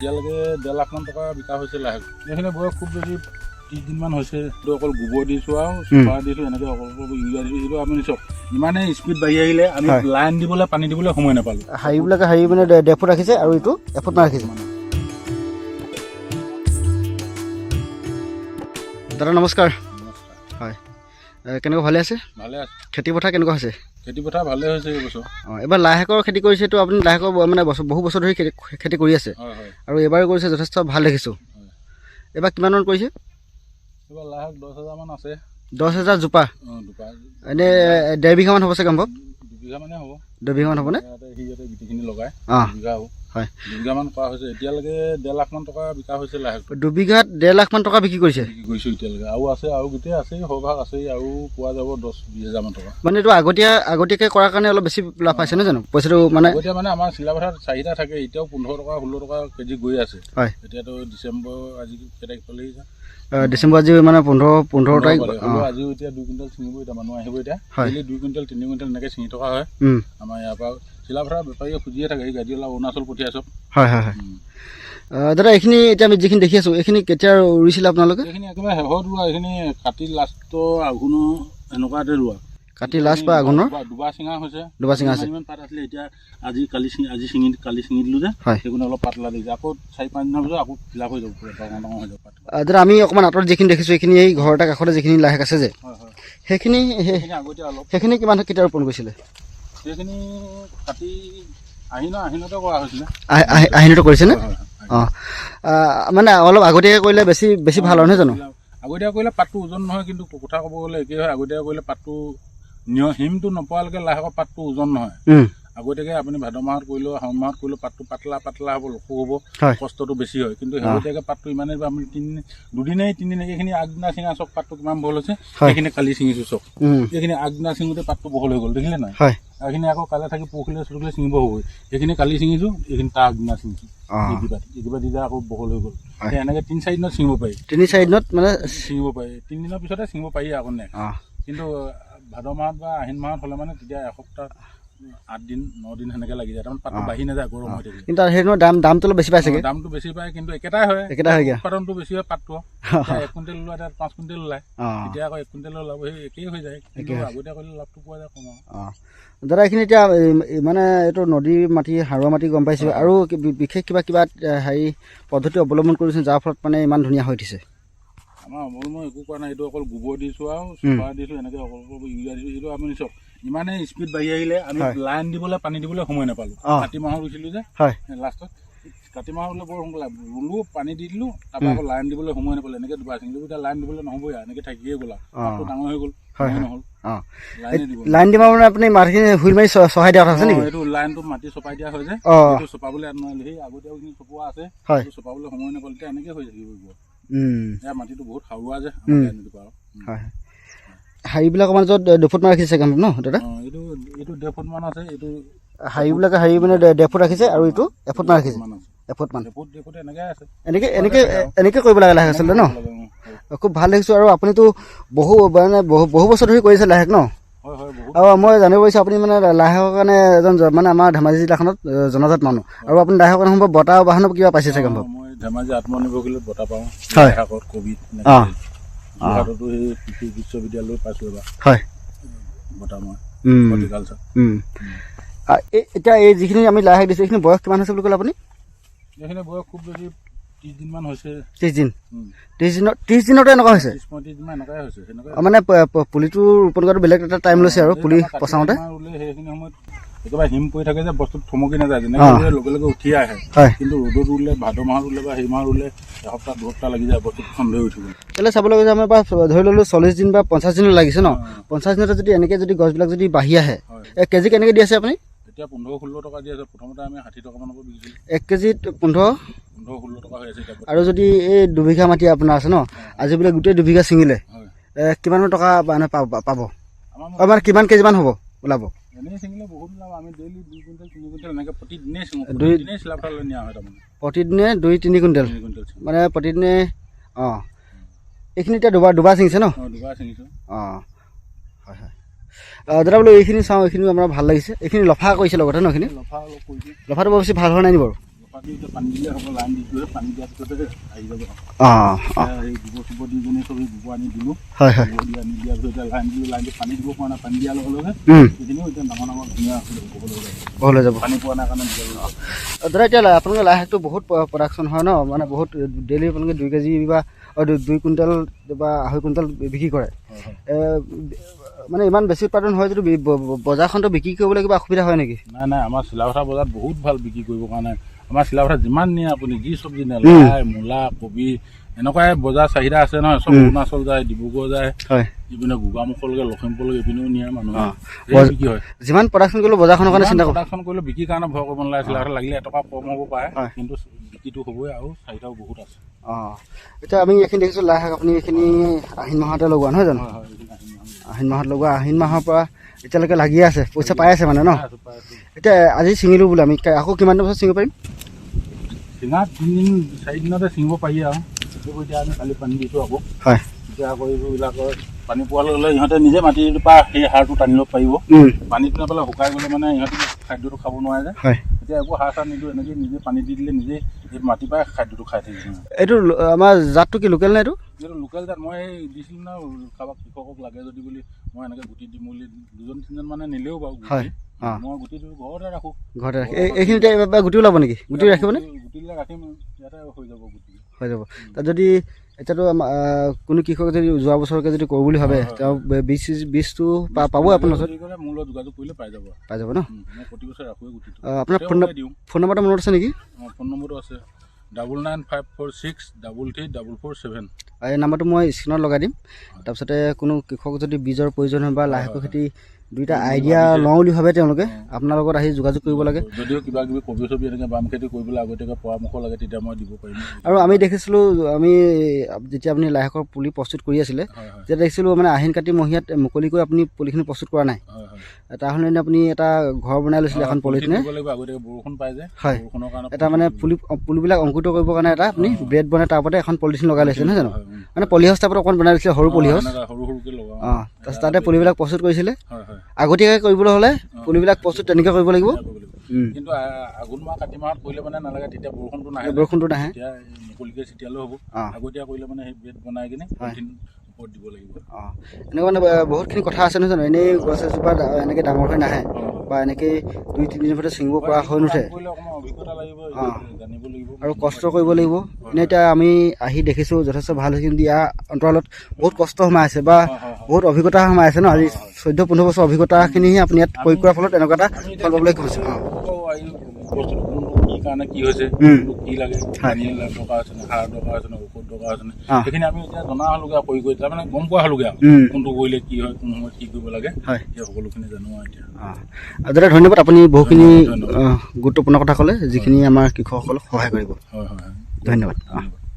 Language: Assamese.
এতিয়ালৈকে 1.5 লাখমান টকা বিকা হৈছে লাহে। এইখিনি বয়স খুব বেছি 30 দিনমান হৈছে। এইটো অকল গোবৰ দিছোঁ আৰু চুপাৰ দিছোঁ, এনেকৈ অকল ইউৰিয়া দিছোঁ। এইটো আপুনি চাওক, ইমানেই স্পীড বাঢ়ি আহিলে আমি লাইন দিবলৈ পানী দিবলৈ সময় নাপালোঁ। হাৰিবিলাকে হাৰি মানে 1.5 ফুট ৰাখিছে আৰু এইটো 1 ফুট মান ৰাখিছে। দাদা নমস্কাৰ। হয়, কেনেকুৱা ভালে আছে? ভালে আছে। খেতি পথাৰ কেনেকুৱা হৈছে? খেতি পথাৰ ভালে হৈছে এইবছৰ। এবাৰ লাই শাকৰ খেতি কৰিছেতো আপুনি। লাই শাকৰ মানে বহু বছৰ ধৰি খেতি কৰি আছে আৰু এইবাৰ কৰিছে, যথেষ্ট ভাল দেখিছোঁ। এইবাৰ কিমানমান কৰিছে? এইবাৰ লাই শাক 10,000 মান আছে। 10,000 জোপা? এনেই 1.5 বিঘামান হ'ব চাগে সম্ভৱ? 2 বিঘা মানে হ'ব। 2 বিঘামান হ'বনে? গুটিখিনি লগাই 2 বিঘা হ'ব। হয়, 2 বিঘামান কৰা হৈছে। এতিয়ালৈকে 1.5 লাখমান টকা বিকা হৈছে লাই শাক। 2 বিঘাত 1.5 লাখমান টকা বিক্ৰী কৰিছে? গৈছোঁ এতিয়ালৈকে। আৰু আছে, আৰু গোটেই আছেই, সৰভাগ আছেই, আৰু পোৱা যাব 10-20 হাজাৰমান টকা। মানে এইটো আগতীয়াকৈ কৰাৰ কাৰণে অলপ বেছি লাভ পাইছে নহয় জানো? পইচাটো মানে আগতীয়া মানে আমাৰ চিলাপথাৰত 4টা থাকে, এতিয়াও 15 টকা 16 টকা কেজি গৈ আছে। হয়, এতিয়াতো ডিচেম্বৰ আজি কেইটাৰিখ পালেহি? ডিচেম্বৰ আজি মানে 15 তাৰিখ। আজিও এতিয়া 2 কুইণ্টেল ছিঙিব, এতিয়া মানুহ আহিব। এতিয়া ডেইলি 2 কুইণ্টেল 3 কুইণ্টেল এনেকৈ ছিঙি থকা হয়। আমাৰ ইয়াৰ পৰা চিলাপথাৰ বেপাৰীয়ে খুজিয়ে থাকে, এই গাড়ী ওলাই অৰুণাচল পঠিয়াই চব। হয় হয় হয়। দাদা এইখিনি এতিয়া আমি যিখিনি দেখি আছোঁ, এইখিনি কেতিয়া ৰুইছিলে আপোনালোকে? এইখিনি একেবাৰে শেহত ৰোৱা, এইখিনি কাটি লাষ্টৰ আঘোণৰ এনেকুৱাতে ৰোৱা। কাটি লাষ্ট বা আঘোণৰ দুবাৰ ছিঙা হৈছে। দুবাৰ ছিঙা আছে। ইমান পাত আছিলে, এতিয়া কালি ছিঙি দিলোঁ যে, সেইকাৰণে অলপ পাতলা দেখিছে। আকৌ 4-5 দিনৰ পিছত আকৌ ফিলাপ হৈ যাব, পুৰা ডাঙৰ ডাঙৰ হৈ যাব পাত। দাদা আমি অকণমান আঁতৰত যিখিনি দেখিছোঁ, এইখিনি এই ঘৰ এটা কাষতে যিখিনি লাই শাক আছে যে, সেইখিনি আগতে অলপ সেইখিনি কিমান কেতিয়া ৰোপণ কৰিছিলে? সেইখিনি কাটি আহিনতে কৰা হৈছিলে। আহিনতে কৰিছেনে? অঁ, মানে অলপ আগতীয়াকৈ কৰিলে বেছি ভাল হয় নহয় জানো? আগতীয়া কৰিলে পাতটো ওজন নহয়, কিন্তু কথা ক'ব গ'লে একেই হয়। আগতীয়া কৰিলে পাতটো হিমটো নপোৱালৈকে লাই শাকৰ পাতটো ওজন নহয়। আগতীয়াকৈ আপুনি ভাদ মাহত কৰিলেও শাওণ মাহত কৰিলেও পাতটো পাতলা হ'ব, লখু হ'ব, কষ্টটো বেছি হয়। কিন্তু শেহতীয়াকৈ পাতটো ইমানেই, আপুনি 2-3 এইখিনি আগদিনা ছিঙা চব পাতটো কিমান বহল হৈছে, সেইখিনি কালি ছিঙিছোঁ চব। এইখিনি আগদিনা ছিঙোতে পাতটো বহল হৈ গ'ল, দেখিলে নাই? এইখিনি আকৌ কাইলৈ থাকি পৰহিলৈ চৰহিলৈ ছিঙিব হ'বই। এইখিনি কালি ছিঙিছোঁ, এইখিনি তাৰ আগদিনা ছিঙিছোঁ। এইকেইটা দিলে আকৌ বহল হৈ গ'ল। এনেকৈ 3-4 দিনত ছিঙিব পাৰি। 3-4 দিনত মানে ছিঙিব পাৰি। 3 দিনৰ পিছতে ছিঙিব পাৰি আকৌ নে। কিন্তু ভাদ মাহত বা আহিন মাহত হ'লে মানে তেতিয়া এসপ্তাহ 8 দিন 9 দিন সেনেকৈ লাগি যায়। তাৰমানে পাতটো বাঢ়ি নাযায়, গৰম হৈ থাকে। কিন্তু সেইদিনৰ দামটো অলপ বেছি পাইছেগৈ। দামটো বেছি পায়, কিন্তু একেটাই হয়। উৎপাদনটো বেছি হয় পাতটো। 1 কুইণ্টেল ওলাই, তাত 5 কুইণ্টেল ওলায়। এতিয়া আকৌ 1 কুইণ্টেল ওলাব, সেই একেই হৈ যায়। কিন্তু আগতীয়া কৰিলে লাভটো পোৱা যায় কম। দাদা এইখিনি এতিয়া মানে এইটো নদীৰ মাটি, সাৰুৱা মাটি গম পাইছোঁ, আৰু বিশেষ কিবা হেৰি পদ্ধতি অৱলম্বন কৰিছোঁ যাৰ ফলত মানে ইমান ধুনীয়া হৈ উঠিছে? আমাৰ অৱলম্বন একো কৰা নাই। এইটো অকল গোবৰ দিছোঁ আৰু চুপাৰ দিছোঁ, এনেকৈ অকল ইউৰিয়া দিছোঁ। এইটো আপুনি চাওক, ইমানেই স্পীড বাঢ়ি আহিলে আমি লাইন দিবলৈ পানী দিবলৈ সময় নাপালোঁ। কাতি মাহত ৰুইছিলোঁ যে, লাষ্টত কাতি মাহত ৰুলে বৰ সোনকালে ৰুলোঁ, পানী দি দিলোঁ, তাৰপৰা আকৌ লাইন দিবলৈ সময় নাপালোঁ। এনেকৈ দুবাৰ ছিঙিলোঁ। এতিয়া লাইন দিবলৈ নহ'বই, এনেকৈ থাকিয়ে গ'ল আৰু ডাঙৰ হৈ গ'ল, নহ'ল। লাইন দিব মানে আপুনি মাটিখিনি হুইল মাৰি চহাই দিয়া কথা আছে নেকি? এইটো লাইনটো মাটি চপাই দিয়া হয় যে, এইটো চপাবলৈ নোৱাৰিলে, সেই আগতীয়াখিনি চপোৱা আছে, সেইটো চপাবলৈ সময় নাপালোঁ। এতিয়া এনেকৈ হৈ থাকিব। ইয়াৰ মাটিটো বহুত সাৰুৱা যে, হাৰিবিলাকৰ মাজত 2 ফুট মান ৰাখিছে চাগে ন দাদা? এইটো 1.5 ফুট মান আছে। এইটো হাৰিবিলাকে মানে 1.5 ফুট ৰাখিছে, আৰু এইটো 1 ফুট মান ৰাখিছে। 1 ফুট মান এনেকৈ কৰিব লাগে লাহে আচলতে ন? খুব ভাল দেখিছোঁ। আৰু আপুনিতো বহু বছৰ ধৰি কৰিছে লাই শাক ন? আৰু মই জানিব পাৰিছোঁ আপুনি মানে লাই শাকৰ কাৰণে এজন মানে আমাৰ ধেমাজি জিলাখনত জনাজাত মানুহ, আৰু আপুনি লাই শাকৰ সম্ভৱ বঁটা বাহন কিবা পাইছে চাগে সম্ভৱ? মই ধেমাজি আত্মনিৰ্ভৰশীলত বঁটা পাওঁ, শাকত কবিত। যোৰহাটতো সেই কৃষি বিশ্ববিদ্যালয়ত পাইছোঁ এবাৰ বঁটা মই, হৰ্টিকালচাৰ। এতিয়া এই যিখিনি আমি লাই শাক দিছোঁ, এইখিনি বয়স কিমান হৈছে বুলি ক'লে আপুনি? এইখিনি বয়স খুব বেছি 30 দিনমান হৈছে। 30 দিন? 30 দিনতে এনেকুৱা হৈছে? 30-35 দিনমান এনেকুৱাই হৈছে। মানে পুলিটো ৰোপণ কৰাটো বেলেগ এটা টাইম লৈছে, আৰু পুলি পচাওঁতে সেইখিনি সময়ত একেবাৰে হিম পৰি থাকে যে, বস্তুটো থমকি নাযায়, যেনেকৈ লগে লগে উঠি আহে। কিন্তু ৰ'দত ৰুলে, ভাদ মাহত ৰুলে বা সেই মাহত ৰুলে এসপ্তাহ 2 সপ্তাহ লাগি যায়, বস্তুটো ঠন হৈ উঠিব। তেতিয়াহ'লে চাবলৈ গ'লে আমাৰ ধৰি ল'লোঁ 40 দিন বা 50 দিন লাগিছে ন? 50 দিনতে যদি এনেকৈ গছবিলাক যদি বাঢ়ি আহে, কেজি কেনেকৈ দি আছে আপুনি? এতিয়া 15-16 টকা দি আছে। প্ৰথমতে আমি 60 টকামানকৈ বিকিছিলোঁ। 1 কেজিত 15-16 টকা হৈ আছে। আৰু যদি এই 2 বিঘা মাটি আপোনাৰ আছে ন, আজি বোলে গোটেই 2 বিঘা ছিঙিলে, কিমানমান টকা মানে পাব? মানে কিমান কেজিমান হ'ব ওলাব? এনেই ছিঙিলে বহুত ওলাব। আমি ডেইলি 2 কুইণ্টেল 3 কুইণ্টেল এনেকৈ প্ৰতিদিনেই ছিঙোঁ। প্ৰতিদিনেই চিলাপথাৰলৈ নিয়া হয় তাৰমানে। প্ৰতিদিনে 2-3 কুইণ্টেল মানে প্ৰতিদিনে? এইখিনি এতিয়া দুবাৰ ছিঙিছে ন? 2বাৰ ছিঙিছোঁ। হয়। দাদা বোলো এইখিনি চাওঁ, এইখিনি আমাৰ ভাল লাগিছে। এইখিনি লফা কৰিছে লগতে ন? এইখিনি লফা অলপ কৰিছোঁ। লফাটো বৰ বেছি ভাল হোৱা নাই নি বাৰু? লফা পাতি এতিয়া পানী দিলে হ'ব, লাইন দিছোঁহে, পানী দিয়াৰ পিছতে আহি যাব। অঁ এই গোবৰ চোবৰ দি কিনে চবেই গোবৰ আনি দিলোঁ, হয় হয় গোবৰ দি আনি দিয়াৰ পিছত এতিয়া লাইন দিলোঁ, লাইনটো পানী দিব পৰা নাই, পানী দিয়াৰ লগে লগে সেইখিনিও এতিয়া ডাঙৰ ডাঙৰ ধুনীয়া হৈ যাব পানী পোৱা নাই কাৰণে দাদা। এতিয়া আপোনালোকে লাই শাকটো বহুত প্ৰডাকশ্যন হয় ন, মানে বহুত ডেইলি আপোনালোকে 2 কেজি বা 2 কুইণ্টেল বা 2.5 কুইণ্টেল বিক্ৰী কৰে। মানে ইমান বেছি উৎপাদন হয় যদি বজাৰখনতো বিক্ৰী কৰিবলৈ কিবা অসুবিধা হয় নেকি? নাই, আমাৰ চিলাপথাৰ বজাৰত বহুত ভাল বিক্ৰী কৰিবৰ কাৰণে। আমাৰ চিলাপথাৰত যিমান নিয়ে আপুনি, যি চব্জি নিয়ে, লাই, মূলা, কবি, এনেকুৱাই বজাৰ চাহিদা আছে নহয়। চব অৰুণাচল যায়, ডিব্ৰুগড় যায়, ইপিনে গোগামুখলৈকে, লখিমপুৰলৈকে ইপিনেও নিয়ে মানুহে, বিক্ৰী হয়। যিমান প্ৰডাকশ্যন কৰিলেও বজাৰখনৰ কাৰণে চিন্তা প্ৰডাকশ্যন কৰিলেও বিক্ৰীৰ কাৰণে ভয় কৰিব নালাগে। চিলাপথাৰত লাগিলে এটকা কম হ'ব পাৰে, কিন্তু বিক্ৰীটো হ'বই আৰু চাহিদাও বহুত আছে। এতিয়া আমি এইখিনি দেখিছোঁ লাই শাক, আপুনি এইখিনি আহিন মাহতে লগোৱা নহয় জানো? আহিন মাহত লগোৱা, আহিন মাহৰ পৰা এতিয়ালৈকে লাগিয়ে আছে, পইচা পাই আছে মানে ন? এতিয়া আজি ছিঙিলোঁ বোলে, আমি আকৌ কিমান দিনৰ পাছত ছিঙিব পাৰিম? চিঙা 3 4 দিনতে ছিঙিব পাৰি আৰু। এতিয়া আমি কালি পানী দিছোঁ আকৌ। হয়, এতিয়া আকৌ এইবিলাকৰ পানী পোৱাৰ লগে লগে ইহঁতে নিজে মাটিৰ পৰা সেই সাৰটো টানি ল'ব পাৰিব। পানীটো নাপালে শুকাই গ'লে মানে ইহঁতে খাদ্যটো খাব নোৱাৰে যে। এতিয়া একো সাৰ চাৰ নিদিওঁ, এনেকৈ নিজে পানী দি দিলে নিজে এই মাটিৰ পৰাই খাদ্যটো খাই থাকিব। এইটো আমাৰ জাতটো কি লোকেল নে এইটো? এইটো লোকেল জাত। মই এই দিছিলোঁ ন কাৰোবাক কৃষকক লাগে যদি বুলি, মই এনেকৈ গুটি দিম বুলি 2-3জন মানে নিলেও বাৰু গুটি। মই গুটিটো ঘৰতে ৰাখোঁ। ঘৰতে ৰাখি এইখিনিতে গুটি ওলাব নেকি? গুটি ৰাখিবনে? গুটি দিলে ৰাখিম, ইয়াতে হৈ যাব গুটি। হৈ যাব। তাত যদি এতিয়াতো কোনো কৃষকে যদি যোৱা বছৰকে যদি কৰোঁ বুলি ভাবে, তেওঁ বীজটো পাবই আপোনাৰ ওচৰত? মোৰ লগত যোগাযোগ কৰিলে পাই যাব ন? মই প্ৰতি বছৰ ৰাখোঁ গুটিটো। আপোনাৰ ফোন নম্বৰটো মনত আছে নেকি? ফোন নম্বৰটো আছে 9954633447। এই নাম্বাৰটো মই স্ক্ৰীণত লগাই দিম। তাৰপিছতে কোনো কৃষক যদি বীজৰ প্ৰয়োজন হয় বা লাই শাকৰ খেতি দুইটা আইডিয়া লওঁ বুলি ভাবে, তেওঁলোকে আপোনাৰ লগত আহি যোগাযোগ কৰিব লাগে। যদিও কিবা কিবি কবি চবি এনেকৈ বাম খেতি কৰিবলৈ আগতীয়াকৈ পৰামৰ্শ লাগে, তেতিয়া মই দিব পাৰিম। আৰু আমি দেখিছিলোঁ, আমি যেতিয়া আপুনি লাই শাকৰ পুলি প্ৰস্তুত কৰি আছিলে, তেতিয়া দেখিছিলোঁ মানে আহিন কাতি মহীয়াত মুকলিকৈ আপুনি পুলিখিনি প্ৰস্তুত কৰা নাই। তাৰ সলনি আপুনি এটা ঘৰ বনাই লৈছিলে এখন পলিথিনে। বৰষুণ পাই যায়, হয়, এটা মানে পুলিবিলাক অংকুৰিত কৰিবৰ কাৰণে এটা আপুনি ব্ৰেড বনাই তাৰ ওপৰতে এখন পলিথিন লগাই লৈছিলে নহয় জানো? মানে পলিহাউচ টাইপত অকণ বনাই লৈছিলে, সৰু পলিহাউচ। তাৰপিছত তাতে পুলিবিলাক প্ৰস্তুত কৰিছিলে। আগতীয়াকৈ কৰিবলৈ হ'লে পুলিবিলাক প্ৰস্তুত তেনেকৈ কৰিব লাগিব। কিন্তু আঘোণ মাহ কাতি মাহত কৰিলে মানে নালাগে, তেতিয়া বৰষুণটো নাহে। তেতিয়া মুকলিকৈ ছিটিয়ালেও হ'ব। আগতীয়া কৰিলে মানে সেই বেড বনাই কিনে ওপৰত দিব লাগিব। এনেকুৱা মানে বহুতখিনি কথা আছে নহয় জানো? এনেই গছ এজোপা এনেকৈ ডাঙৰ হৈ নাহে বা এনেকৈ 2-3 দিনৰ ভিতৰত ছিঙিব পৰা হৈ নুঠে। আৰু কষ্ট কৰিব লাগিব। এনেই এতিয়া আমি আহি দেখিছোঁ যথেষ্ট ভাল হৈছে, কিন্তু ইয়াৰ অন্তৰালত বহুত কষ্ট সোমাই আছে বা বহুত অভিজ্ঞতা সোমাই আছে ন? আজি 14-15 বছৰ অভিজ্ঞতাখিনিহে আপুনি ইয়াত প্ৰয়োগ কৰাৰ ফলত এনেকুৱা এটা ফল পাবলৈ গৈছে। কি কাৰণে কি হৈছে, কি লাগে, পানী দৰকাৰ হৈছে নে, সাৰ দৰকাৰ হৈছে নে, ঔষধ দৰকাৰ হৈছে নে, সেইখিনি আমি এতিয়া জনা হ'লোগে আৰু কৰি তাৰমানে গম পোৱা হ'লোগে আৰু কোনটো কৰিলে কি হয়, কোন সময়ত কি কৰিব লাগে, সেই সকলোখিনি জানো আৰু এতিয়া। দাদা ধন্যবাদ, আপুনি বহুখিনি গুৰুত্বপূৰ্ণ কথা ক'লে, যিখিনি আমাৰ কৃষকসকলক সহায় কৰিব। হয়, ধন্যবাদ।